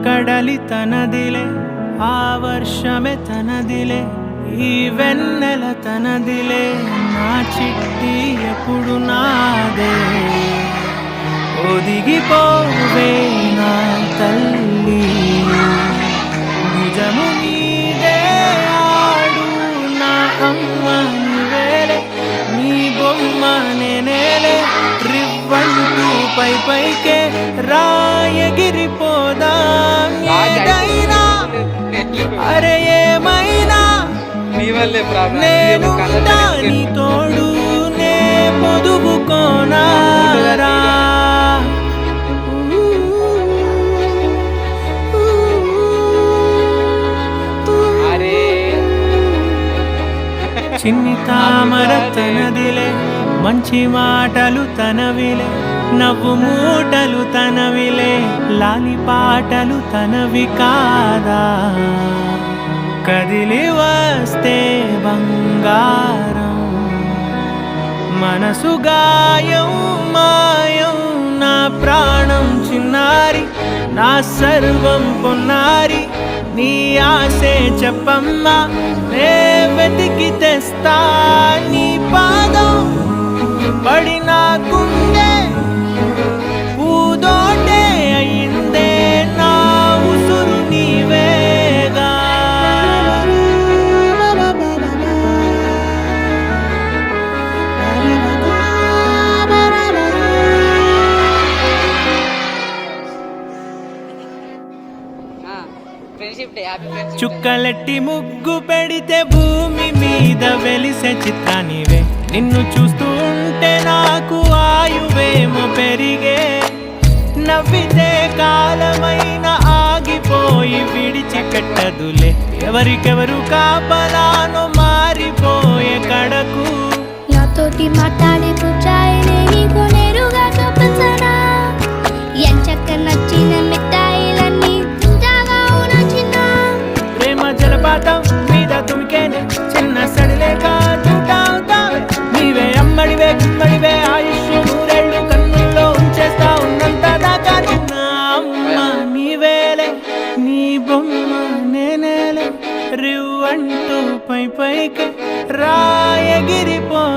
కడలి తనదిలే, ఆ వర్షమే తనదిలే, ఈ వెన్నెల తనదిలే, నా చిట్టి ఎప్పుడు నాదే. ఒదిగిపోవే నా తల్లి, భుజము మీదే ఆడు నా అమ్మ నీవేలే, నీ బొమ్మ నేనేలే, రివ్వంటూ పై పైకే రాయగిరిపోదాం ఏదైనా, అరే ఏమైనా నేనుంటా నీ తోడు, నే పొదుగుకోనారా. చిన్ని తామర తనదిలే, మంచి మాటలు తనవిలే, నవ్వు మూటలు తనవిలే, లాలి పాటలు తనవి కాదా. కదిలి వస్తే బంగారం, మనసు గాయం మాయం, నా ప్రాణం చిన్నారి, నా సర్వం పొన్నారి, నీ ఆశే చెప్పమ్మా, నే వెతికి తెస్తా నీ పాదం. పడిన గుండె పూదోటే అయిందే, నా ఉసురు నీవేగా. చుక్కలెట్టి ముగ్గు పెడితే భూమి మీద వెలిసే చిత్రానివే, నిన్ను చూస్తూ ఉంటే నాకు ఆయువేమో పెరిగే. నవ్వితే కాలమైన ఆగిపోయి విడిచిపెట్టదులే, ఎవరికెవరు కాపలానో మారిపోయే కడకు. నాతోటి మాట్లాడే పుచ్చాయిలే నీకు నేరుగా చూపించనా, ఎంచక్క నచ్చిన మిఠాయిలన్నీ తింటాగా నచ్చిన. ప్రేమ జలపాతం మీద తుమికేనే, చిన్న సడిలేక చూటావుతావే, నీవే అమ్మడివే గుమ్మడివే, ఆయుష్ నూరేళ్ళు కన్నుల్లో ఉంచేస్తా ఉన్నంత దాకా. నా అమ్మ నీవేలే, నీ బొమ్మ నేనేలే, రివ్వంటూ పై పైకి రాయగిరిపోదాం